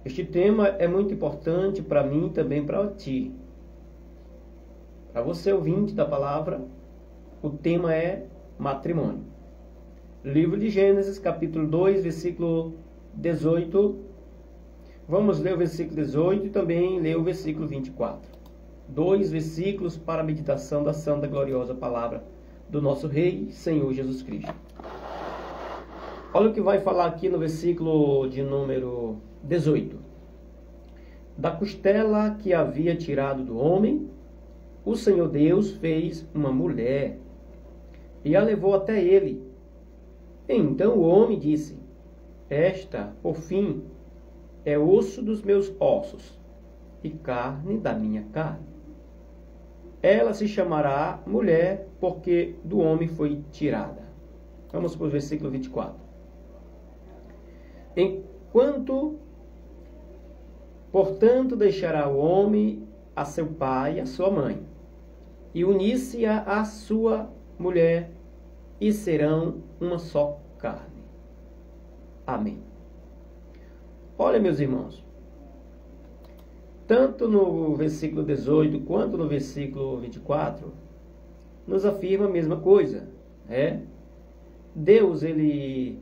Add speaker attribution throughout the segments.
Speaker 1: Este tema é muito importante para mim e também para ti. Para você, ouvinte da palavra, o tema é matrimônio. Livro de Gênesis, capítulo 2, versículo 18. Vamos ler o versículo 18 e também ler o versículo 24. 2 versículos para a meditação da santa, gloriosa palavra do nosso Rei, Senhor Jesus Cristo. Olha o que vai falar aqui no versículo de número 18. Da costela que havia tirado do homem, o Senhor Deus fez uma mulher e a levou até ele. Então o homem disse: esta, por fim, é osso dos meus ossos e carne da minha carne. Ela se chamará mulher, porque do homem foi tirada. Vamos para o versículo 24. Portanto, deixará o homem a seu pai e a sua mãe, e unir-se-á à sua mulher, e serão uma só carne. Amém. Olha, meus irmãos, tanto no versículo 18 quanto no versículo 24, nos afirma a mesma coisa. Deus, ele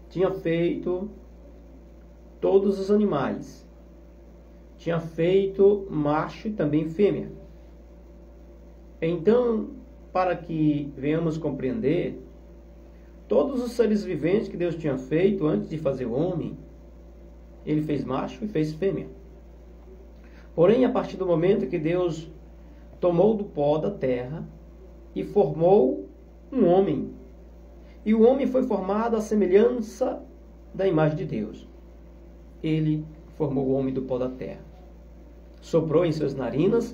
Speaker 1: tinha feito todos os animais. Tinha feito macho e também fêmea. Então, para que venhamos compreender, todos os seres viventes que Deus tinha feito antes de fazer o homem, ele fez macho e fez fêmea. Porém, a partir do momento que Deus tomou do pó da terra e formou um homem, e o homem foi formado à semelhança da imagem de Deus. Ele formou o homem do pó da terra, soprou em suas narinas,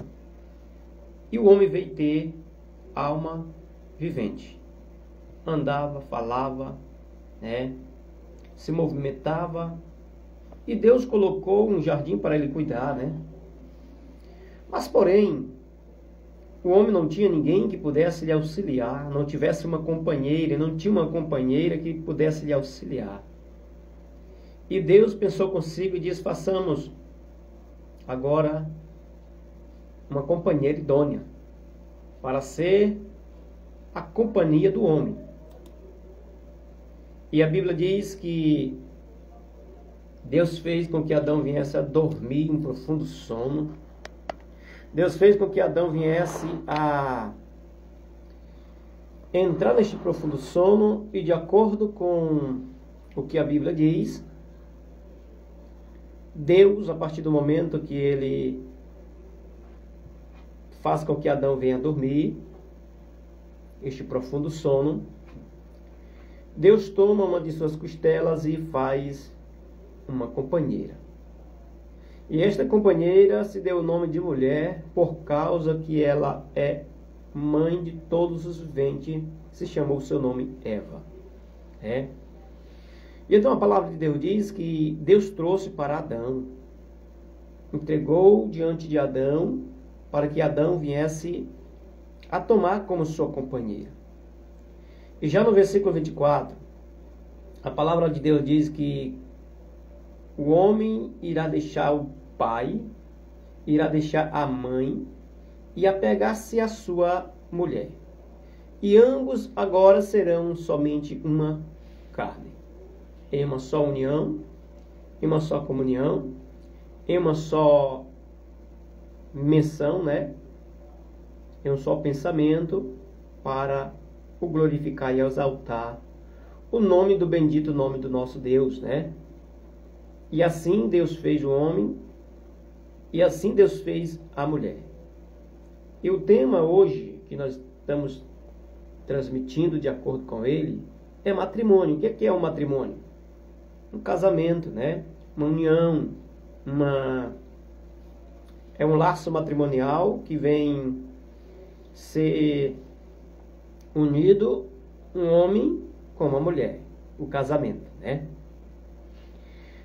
Speaker 1: e o homem veio ter alma vivente. Andava, falava, se movimentava, e Deus colocou um jardim para ele cuidar, Mas, porém, o homem não tinha ninguém que pudesse lhe auxiliar, não tivesse uma companheira, não tinha uma companheira que pudesse lhe auxiliar. E Deus pensou consigo e disse: façamos agora uma companheira idônea para ser a companhia do homem. E a Bíblia diz que Deus fez com que Adão viesse a dormir um profundo sono. Deus fez com que Adão viesse a entrar neste profundo sono, e de acordo com o que a Bíblia diz, Deus, a partir do momento que ele faz com que Adão venha dormir, este profundo sono, Deus toma uma de suas costelas e faz uma companheira. E esta companheira se deu o nome de mulher por causa que ela é mãe de todos os viventes, se chamou o seu nome Eva. E então a palavra de Deus diz que Deus trouxe para Adão, entregou diante de Adão, para que Adão viesse a tomar como sua companheira. E já no versículo 24, a palavra de Deus diz que o homem irá deixar o pai, irá deixar a mãe e apegar-se à sua mulher. E ambos agora serão somente uma carne. Em uma só união, em uma só comunhão, em uma só menção, em um só pensamento, para o glorificar e exaltar o nome do bendito nome do nosso Deus, E assim Deus fez o homem, e assim Deus fez a mulher. E o tema hoje, que nós estamos transmitindo de acordo com ele, é matrimônio. O que é um matrimônio? Um casamento, Uma união, é um laço matrimonial que vem ser unido um homem com uma mulher, o casamento,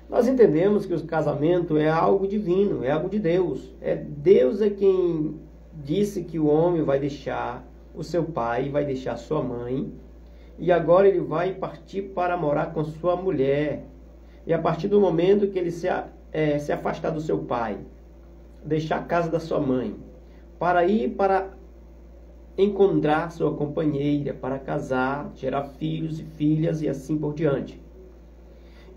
Speaker 1: Nós entendemos que o casamento é algo divino, é algo de Deus. Deus é quem disse que o homem vai deixar o seu pai, vai deixar sua mãe, e agora ele vai partir para morar com sua mulher. E a partir do momento que ele se afastar do seu pai, deixar a casa da sua mãe, para ir para encontrar sua companheira, para casar, gerar filhos e filhas e assim por diante.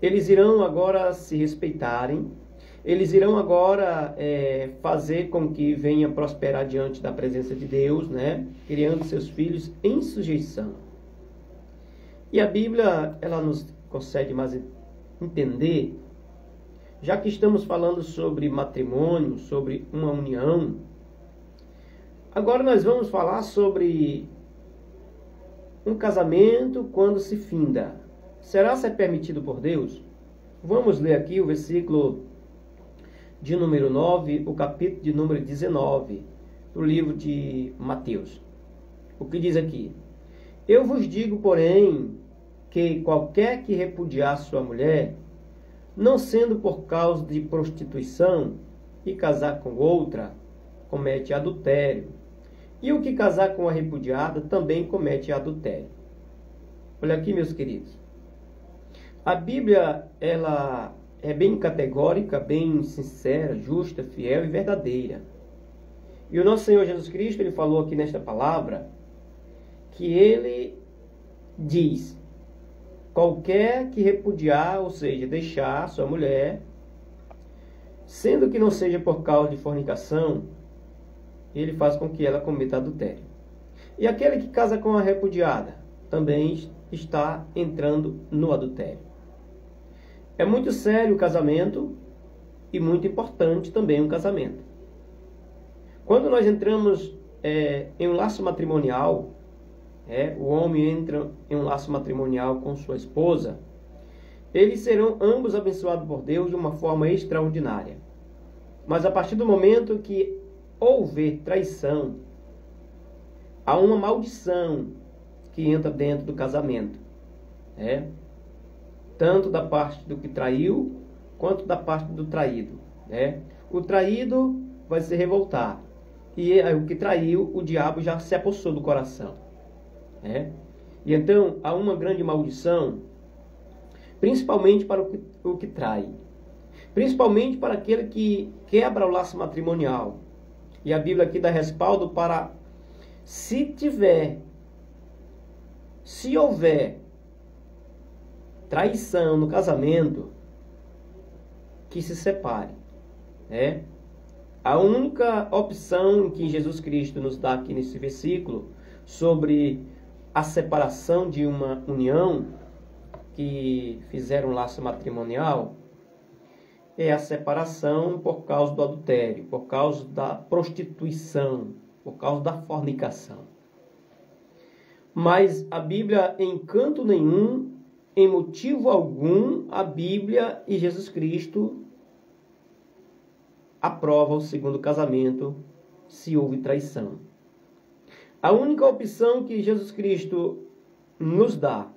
Speaker 1: Eles irão agora se respeitarem, eles irão agora fazer com que venha prosperar diante da presença de Deus, né? Criando seus filhos em sujeição. E a Bíblia, ela nos concede mais entender, já que estamos falando sobre matrimônio, sobre uma união, agora nós vamos falar sobre um casamento quando se finda. Será ser permitido por Deus? Vamos ler aqui o versículo de número 9, o capítulo de número 19, do livro de Mateus. O que diz aqui? Eu vos digo, porém, que qualquer que repudiar sua mulher, não sendo por causa de prostituição, e casar com outra, comete adultério. E o que casar com a repudiada também comete adultério. Olha aqui, meus queridos. A Bíblia, ela é bem categórica, bem sincera, justa, fiel e verdadeira. E o nosso Senhor Jesus Cristo, ele falou aqui nesta palavra, que ele diz: qualquer que repudiar, ou seja, deixar sua mulher, sendo que não seja por causa de fornicação, ele faz com que ela cometa adultério. E aquele que casa com a repudiada, também está entrando no adultério. É muito sério o casamento e muito importante também o casamento. Quando nós entramos em um laço matrimonial, o homem entra em um laço matrimonial com sua esposa, eles serão ambos abençoados por Deus de uma forma extraordinária. Mas a partir do momento que houver traição, há uma maldição que entra dentro do casamento. Tanto da parte do que traiu, quanto da parte do traído. O traído vai se revoltar. E o que traiu, o diabo já se apossou do coração. E então, há uma grande maldição, principalmente para o que trai. Principalmente para aquele que quebra o laço matrimonial. E a Bíblia aqui dá respaldo para, se houver traição no casamento, que se separe. A única opção que Jesus Cristo nos dá aqui nesse versículo sobre a separação de uma união que fizeram um laço matrimonial é a separação por causa do adultério, por causa da prostituição, por causa da fornicação. Mas a Bíblia, em canto nenhum, em motivo algum, a Bíblia e Jesus Cristo aprova o segundo casamento se houve traição. A única opção que Jesus Cristo nos dá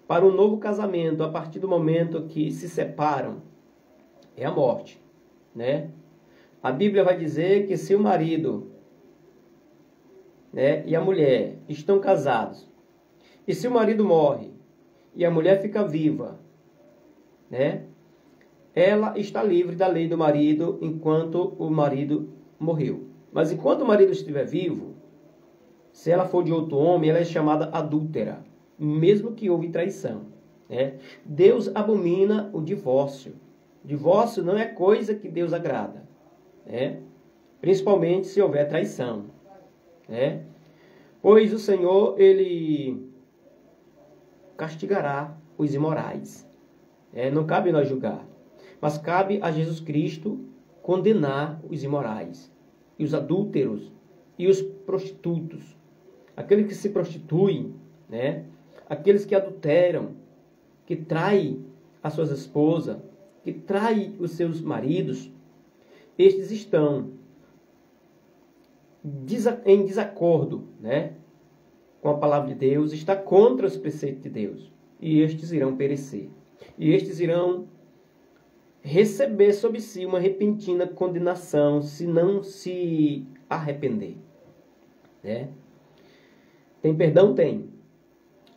Speaker 1: para o novo casamento, a partir do momento que se separam, é a morte. A Bíblia vai dizer que se o marido e a mulher estão casados, e se o marido morre, e a mulher fica viva, ela está livre da lei do marido enquanto o marido morreu. Mas enquanto o marido estiver vivo, se ela for de outro homem, ela é chamada adúltera, mesmo que houve traição. Deus abomina o divórcio. Divórcio não é coisa que Deus agrada. Principalmente se houver traição. Pois o Senhor, ele castigará os imorais. Não cabe nós julgar, mas cabe a Jesus Cristo condenar os imorais, e os adúlteros, e os prostitutos, aqueles que se prostituem, aqueles que adulteram, que traem as suas esposas, que traem os seus maridos. Estes estão em desacordo, com a palavra de Deus, está contra os preceitos de Deus. E estes irão perecer. E estes irão receber sobre si uma repentina condenação se não se arrepender. Tem perdão? Tem.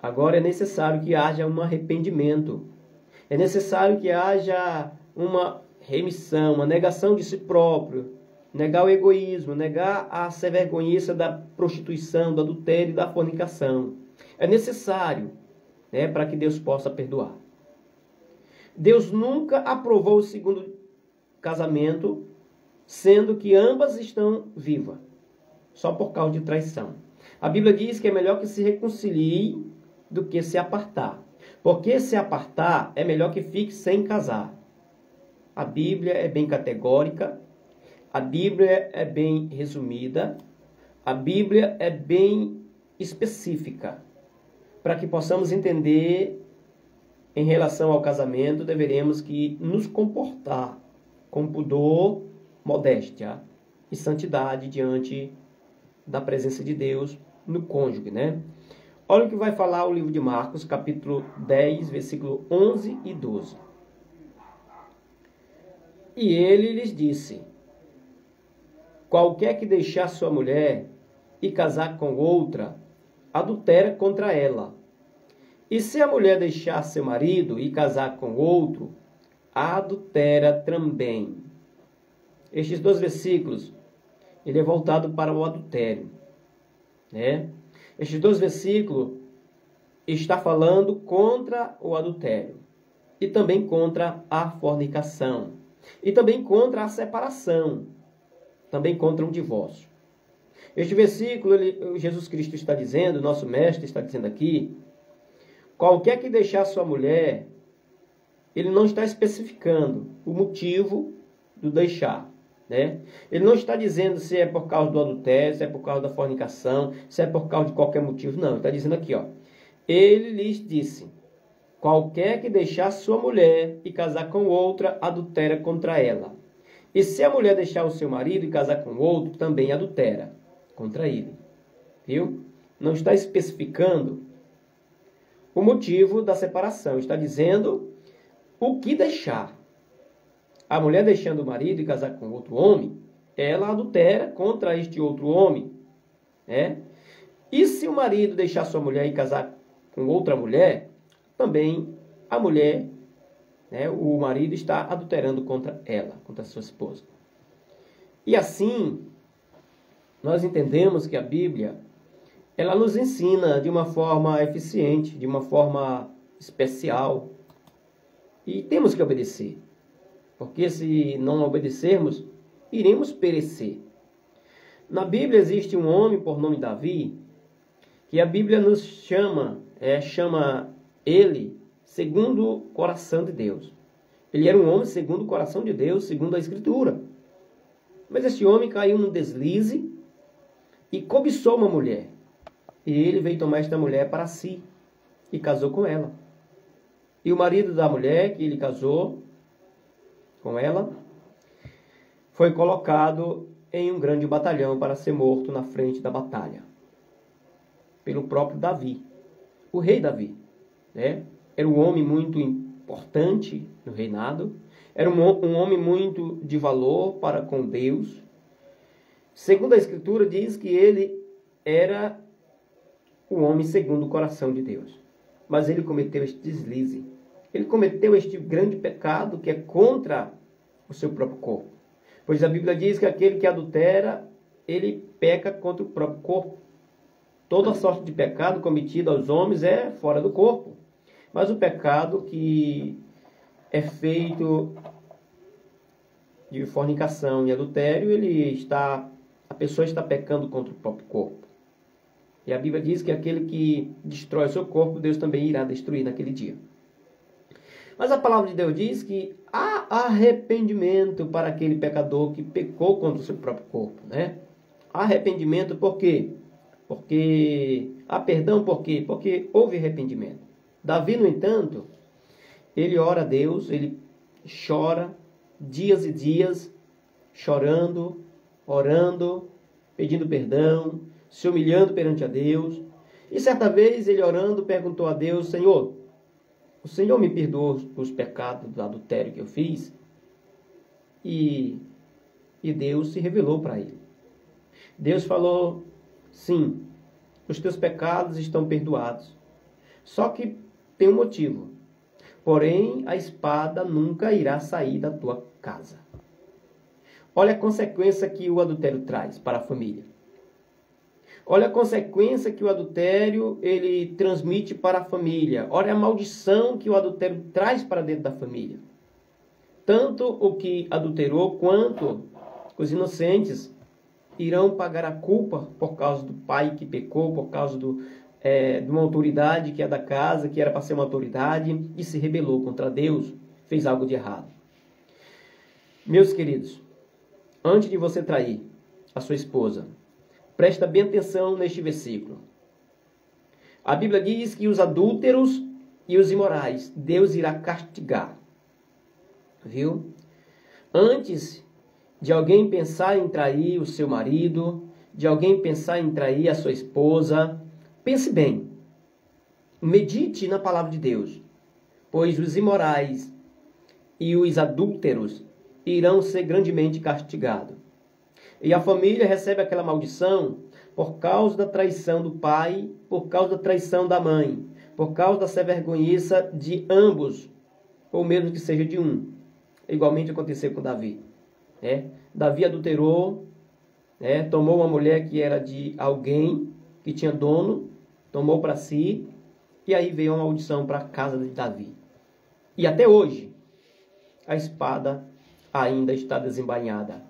Speaker 1: Agora é necessário que haja um arrependimento. É necessário que haja uma remissão, uma negação de si próprio, negar o egoísmo, negar a sem-vergonhice da prostituição, do adultério e da fornicação. É necessário, né, para que Deus possa perdoar. Deus nunca aprovou o segundo casamento, sendo que ambas estão vivas, só por causa de traição. A Bíblia diz que é melhor que se reconciliem do que se apartar. Porque se apartar é melhor que fique sem casar. A Bíblia é bem categórica, a Bíblia é bem resumida, a Bíblia é bem específica. Para que possamos entender em relação ao casamento, deveremos que nos comportar com pudor, modéstia e santidade diante da presença de Deus no cônjuge, né? Olha o que vai falar o livro de Marcos, capítulo 10, versículo 11 e 12. E ele lhes disse: qualquer que deixar sua mulher e casar com outra, adultera contra ela. E se a mulher deixar seu marido e casar com outro, adultera também. Estes dois versículos, ele é voltado para o adultério, né? Estes dois versículos está falando contra o adultério e também contra a fornicação e também contra a separação, também contra o divórcio. Este versículo, Jesus Cristo está dizendo, nosso mestre está dizendo aqui, qualquer que deixar sua mulher, ele não está especificando o motivo do deixar, né? Ele não está dizendo se é por causa do adultério, se é por causa da fornicação, se é por causa de qualquer motivo. Não, ele está dizendo aqui, ó. Ele lhes disse, qualquer que deixar sua mulher e casar com outra, adultera contra ela. E se a mulher deixar o seu marido e casar com outro, também adultera contra ele. Viu? Não está especificando o motivo da separação. Está dizendo o que deixar. A mulher deixando o marido e casar com outro homem, ela adultera contra este outro homem, né? E se o marido deixar sua mulher e casar com outra mulher, também a mulher, né, o marido está adulterando contra ela, contra a sua esposa. E assim, nós entendemos que a Bíblia, ela nos ensina de uma forma eficiente, de uma forma especial, e temos que obedecer. Porque se não obedecermos, iremos perecer. Na Bíblia existe um homem por nome Davi, que a Bíblia nos chama ele segundo o coração de Deus. Ele era um homem segundo o coração de Deus, segundo a Escritura. Mas esse homem caiu num deslize e cobiçou uma mulher. E ele veio tomar esta mulher para si e casou com ela. E o marido da mulher que ele casou com ela, foi colocado em um grande batalhão para ser morto na frente da batalha. Pelo próprio Davi, o rei Davi, né? Era um homem muito importante no reinado, era um homem muito de valor para com Deus. Segundo a Escritura, diz que ele era o homem segundo o coração de Deus. Mas ele cometeu este deslize. Ele cometeu este grande pecado que é contra o seu próprio corpo. Pois a Bíblia diz que aquele que adultera, ele peca contra o próprio corpo. Toda sorte de pecado cometido aos homens é fora do corpo. Mas o pecado que é feito de fornicação e adultério, a pessoa está pecando contra o próprio corpo. E a Bíblia diz que aquele que destrói o seu corpo, Deus também irá destruir naquele dia. Mas a palavra de Deus diz que há arrependimento para aquele pecador que pecou contra o seu próprio corpo, né? Arrependimento por quê? Perdão por quê? Porque houve arrependimento. Davi, no entanto, ele ora a Deus, ele chora dias e dias, chorando, orando, pedindo perdão, se humilhando perante a Deus. E certa vez ele orando perguntou a Deus, Senhor, o Senhor me perdoou os pecados do adultério que eu fiz? E Deus se revelou para ele. Deus falou, sim, os teus pecados estão perdoados. Só que tem um motivo. porém a espada nunca irá sair da tua casa. Olha a consequência que o adultério traz para a família. Olha a consequência que o adultério ele transmite para a família. Olha a maldição que o adultério traz para dentro da família. Tanto o que adulterou quanto os inocentes irão pagar a culpa por causa do pai que pecou, por causa de uma autoridade que é da casa, que era para ser uma autoridade, e se rebelou contra Deus, fez algo de errado. Meus queridos, antes de você trair a sua esposa, presta bem atenção neste versículo. A Bíblia diz que os adúlteros e os imorais, Deus irá castigar. Viu? Antes de alguém pensar em trair o seu marido, de alguém pensar em trair a sua esposa, pense bem. Medite na palavra de Deus, pois os imorais e os adúlteros irão ser grandemente castigados. E a família recebe aquela maldição por causa da traição do pai, por causa da traição da mãe, por causa da sem-vergonhice de ambos, ou mesmo que seja de um. Igualmente aconteceu com Davi. Davi adulterou, tomou uma mulher que era de alguém que tinha dono, tomou para si, e aí veio uma maldição para a casa de Davi. E até hoje, a espada ainda está desembainhada,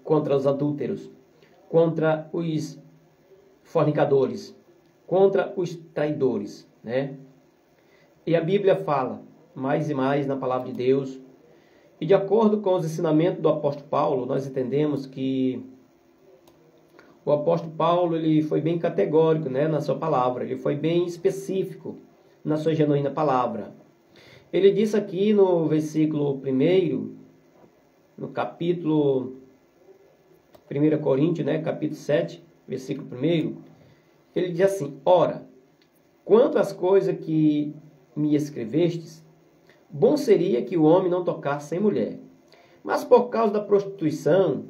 Speaker 1: contra os adúlteros, contra os fornicadores, contra os traidores, E a Bíblia fala mais e mais na palavra de Deus. E de acordo com os ensinamentos do apóstolo Paulo, nós entendemos que o apóstolo Paulo ele foi bem categórico, na sua palavra. Ele foi bem específico na sua genuína palavra. Ele disse aqui no versículo 1, no capítulo 1 Coríntios, capítulo 7, versículo 1, ele diz assim: Ora, quanto às coisas que me escrevestes, bom seria que o homem não tocasse em mulher. Mas por causa da prostituição,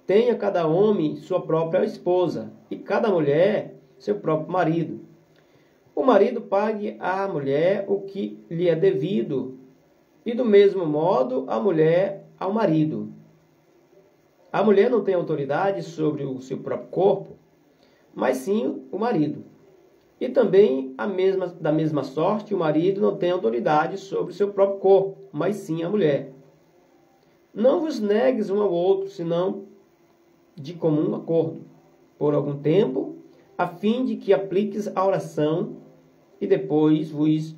Speaker 1: tenha cada homem sua própria esposa, e cada mulher seu próprio marido. O marido pague à mulher o que lhe é devido, e do mesmo modo a mulher ao marido. A mulher não tem autoridade sobre o seu próprio corpo, mas sim o marido. E também da mesma sorte, o marido não tem autoridade sobre o seu próprio corpo, mas sim a mulher. Não vos negues um ao outro, senão de comum acordo, por algum tempo, a fim de que apliques a oração e depois vos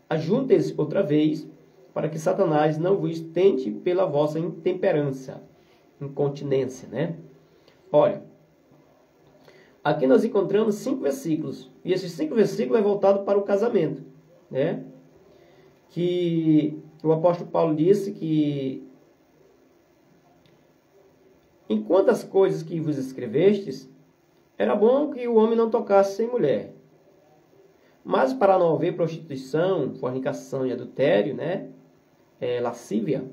Speaker 1: ajuntes outra vez, para que Satanás não vos tente pela vossa intemperança, incontinência, Olha, aqui nós encontramos 5 versículos, e esses 5 versículos é voltado para o casamento, Que o apóstolo Paulo disse que enquanto as coisas que vos escrevestes, era bom que o homem não tocasse sem mulher. Mas para não haver prostituição, fornicação e adultério, lascívia,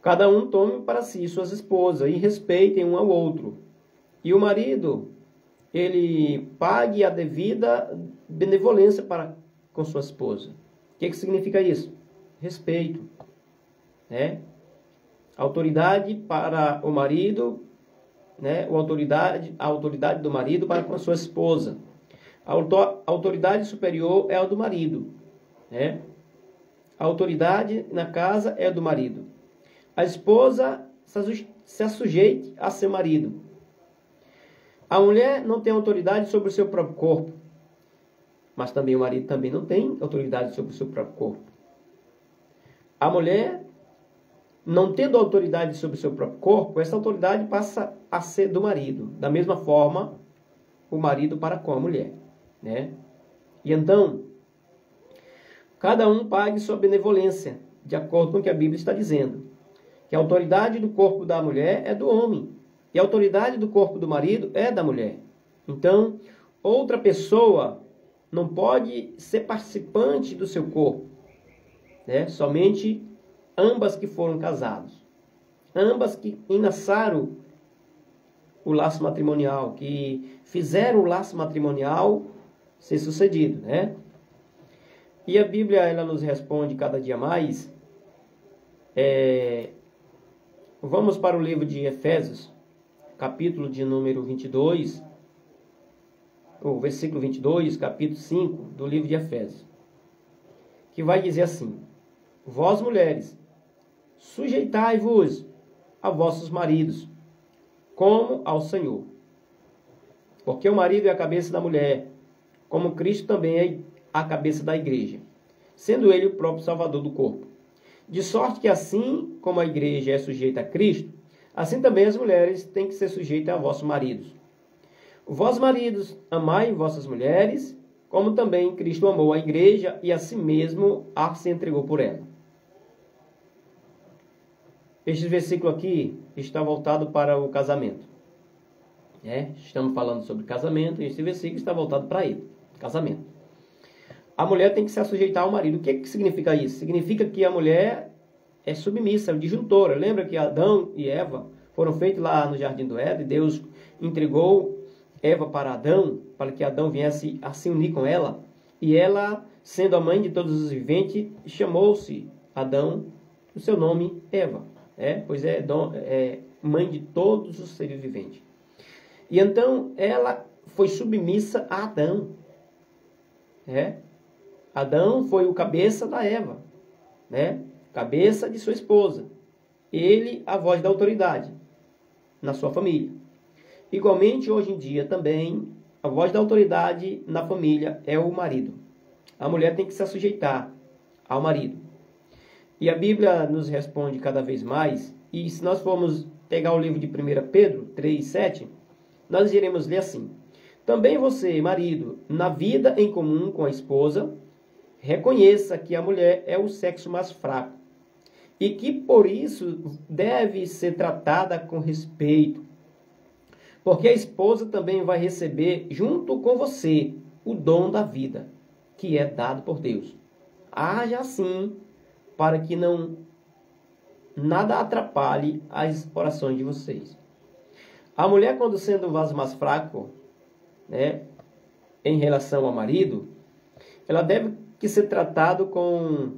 Speaker 1: cada um tome para si suas esposas e respeitem um ao outro. E o marido, ele pague a devida benevolência para com sua esposa. O que significa isso? Respeito. Autoridade para o marido, a autoridade do marido para com a sua esposa. A autoridade superior é a do marido. A autoridade na casa é a do marido. A esposa se assujeite a seu marido. A mulher não tem autoridade sobre o seu próprio corpo, mas também o marido também não tem autoridade sobre o seu próprio corpo. A mulher, não tendo autoridade sobre o seu próprio corpo, essa autoridade passa a ser do marido. Da mesma forma, o marido para com a mulher. E então, cada um pague sua benevolência, de acordo com o que a Bíblia está dizendo. Que a autoridade do corpo da mulher é do homem. E a autoridade do corpo do marido é da mulher. Então, outra pessoa não pode ser participante do seu corpo. Somente ambas que foram casados. Ambas que enlaçaram o laço matrimonial, que fizeram o laço matrimonial ser sucedido. E a Bíblia, ela nos responde cada dia mais. Vamos para o livro de Efésios, capítulo de número 22, o versículo 22, capítulo 5 do livro de Efésios, que vai dizer assim: vós mulheres, sujeitai-vos a vossos maridos, como ao Senhor. Porque o marido é a cabeça da mulher, como Cristo também é a cabeça da igreja, sendo ele o próprio Salvador do corpo. De sorte que assim como a igreja é sujeita a Cristo, assim também as mulheres têm que ser sujeitas a vossos maridos. Vós maridos, amai vossas mulheres, como também Cristo amou a igreja e a si mesmo se entregou por ela. Este versículo aqui está voltado para o casamento. Estamos falando sobre casamento e este versículo está voltado para ele, casamento. A mulher tem que se sujeitar ao marido. O que significa isso? Significa que a mulher é submissa, disjuntora. Lembra que Adão e Eva foram feitos lá no Jardim do Éden? Deus entregou Eva para Adão, para que Adão viesse a se unir com ela. E ela, sendo a mãe de todos os viventes, chamou-se Adão, o seu nome Eva. Pois é mãe de todos os seres viventes. E então ela foi submissa a Adão. Adão foi o cabeça da Eva, cabeça de sua esposa. Ele, a voz da autoridade na sua família. Igualmente, hoje em dia também, a voz da autoridade na família é o marido. A mulher tem que se sujeitar ao marido. E a Bíblia nos responde cada vez mais. E se nós formos pegar o livro de 1 Pedro 3:7, nós iremos ler assim: também você, marido, na vida em comum com a esposa, reconheça que a mulher é o sexo mais fraco e que por isso deve ser tratada com respeito, porque a esposa também vai receber junto com você o dom da vida, que é dado por Deus. Haja assim, para que nada atrapalhe as orações de vocês. A mulher, quando sendo o vaso mais fraco, em relação ao marido, ela deve que ser tratado com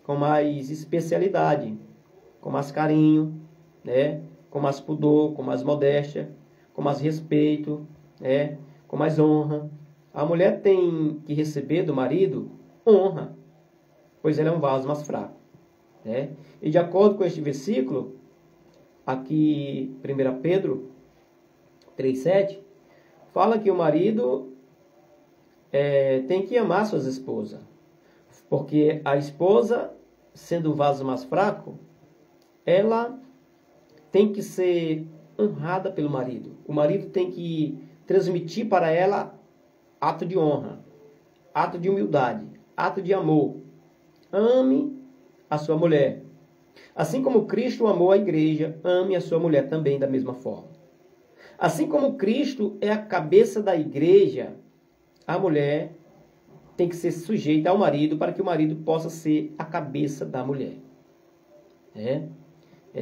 Speaker 1: mais especialidade, com mais carinho, com mais pudor, com mais modéstia, com mais respeito, com mais honra. A mulher tem que receber do marido honra, pois ele é um vaso mais fraco. E de acordo com este versículo, aqui 1 Pedro 3:7, fala que o marido tem que amar suas esposas, porque a esposa, sendo o vaso mais fraco, ela tem que ser honrada pelo marido. O marido tem que transmitir para ela ato de honra, ato de humildade, ato de amor. Ame a sua mulher. Assim como Cristo amou a igreja, ame a sua mulher também da mesma forma. Assim como Cristo é a cabeça da igreja, a mulher tem que ser sujeita ao marido para que o marido possa ser a cabeça da mulher. É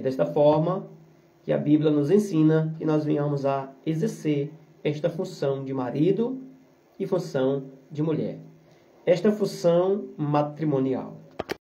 Speaker 1: desta forma que a Bíblia nos ensina que nós venhamos a exercer esta função de marido e função de mulher. Esta função matrimonial.